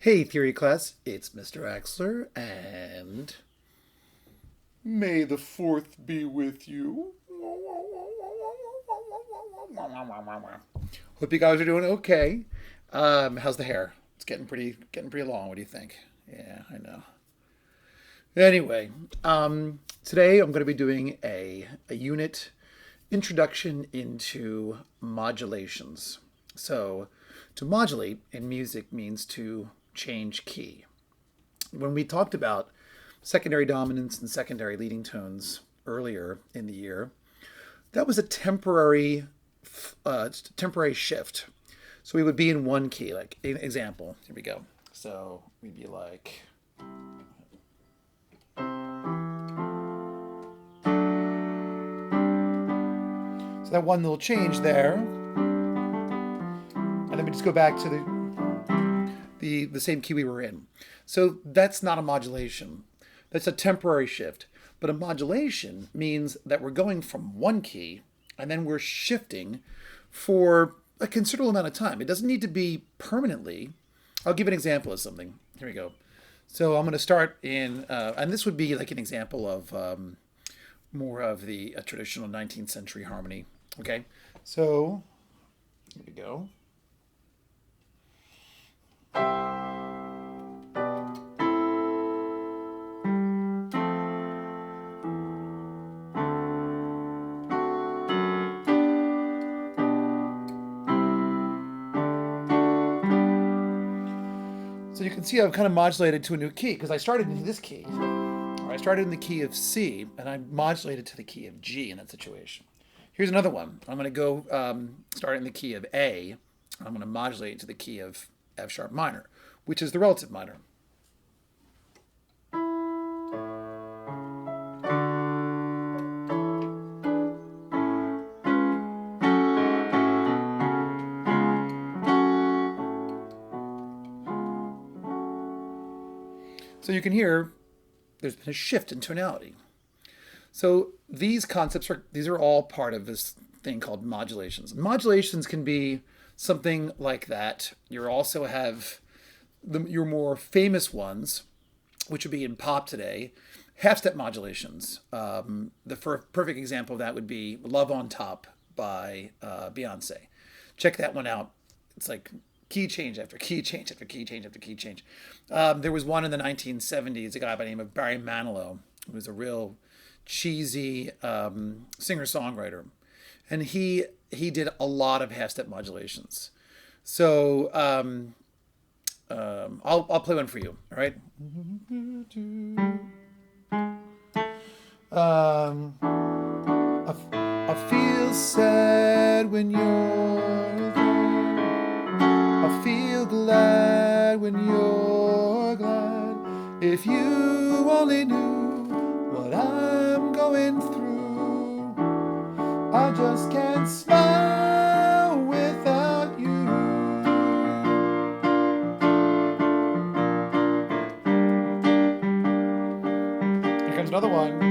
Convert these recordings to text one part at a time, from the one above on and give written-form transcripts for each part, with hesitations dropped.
Hey, theory class, it's Mr. Axler, and may the fourth be with you. Hope you guys are doing okay. How's the hair? It's getting pretty long. What do you think? Yeah, I know. Anyway, today I'm going to be doing a unit introduction into modulations. So, to modulate in music means to change key. When we talked about secondary dominance and secondary leading tones earlier in the year, that was a temporary shift. So we would be in one key. Like an example, here we go. So we'd be like, so that one little change there, and then we just go back to the same key we were in. So that's not a modulation. That's a temporary shift. But a modulation means that we're going from one key and then we're shifting for a considerable amount of time. It doesn't need to be permanently. I'll give an example of something. Here we go. So I'm going to start in, and this would be like an example of more of the traditional 19th century harmony. Okay, so here we go. So you can see I've kind of modulated to a new key because I started in this key. Or I started in the key of C and I modulated to the key of G in that situation. Here's another one. I'm going to go start in the key of A. I'm going to modulate to the key of F sharp minor, which is the relative minor. So you can hear there's been a shift in tonality. So these are all part of this thing called modulations. Modulations can be something like that. You also have your more famous ones, which would be in pop today, half-step modulations. Perfect example of that would be "Love on Top" by Beyonce. Check that one out. It's like key change after key change after key change after key change. There was one in the 1970s, a guy by the name of Barry Manilow, who was a real cheesy singer-songwriter, and he did a lot of half-step modulations. So I'll play one for you. All right. I feel sad when you're there. I feel glad when you're glad. If you only knew what I'm going through, I just can't smile without you. Here comes another one.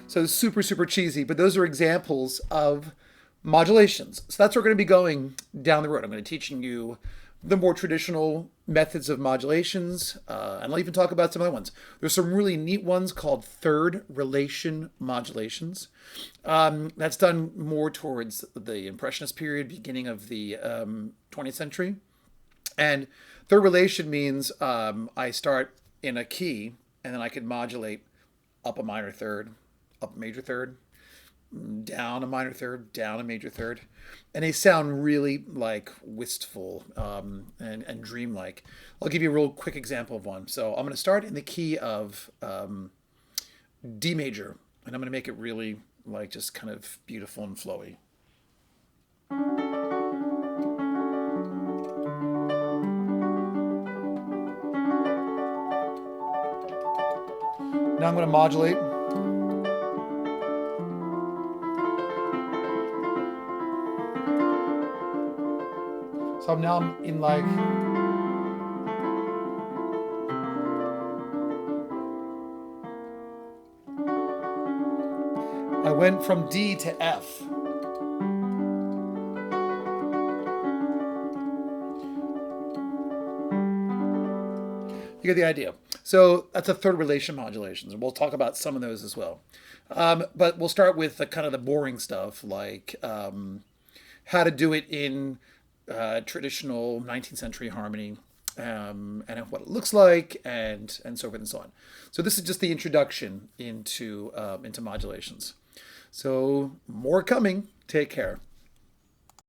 So super, super cheesy, but those are examples of modulations. So that's where we're going to be going down the road. I'm going to be teaching you the more traditional methods of modulations, and I'll even talk about some other ones. There's some really neat ones called third relation modulations. That's done more towards the Impressionist period, beginning of the 20th century. And third relation means I start in a key, and then I can modulate up a minor third, up a major third, down a minor third, down a major third, and they sound really like wistful and dreamlike. I'll give you a real quick example of one. So I'm going to start in the key of D major, and I'm going to make it really like just kind of beautiful and flowy. Now I'm going to modulate. So now I'm in like I went from D to F. You get the idea. So that's a third relation modulations, and we'll talk about some of those as well. But we'll start with the kind of the boring stuff, like how to do it in traditional 19th century harmony, and what it looks like, and so forth and so on. So this is just the introduction into modulations. So more coming. Take care.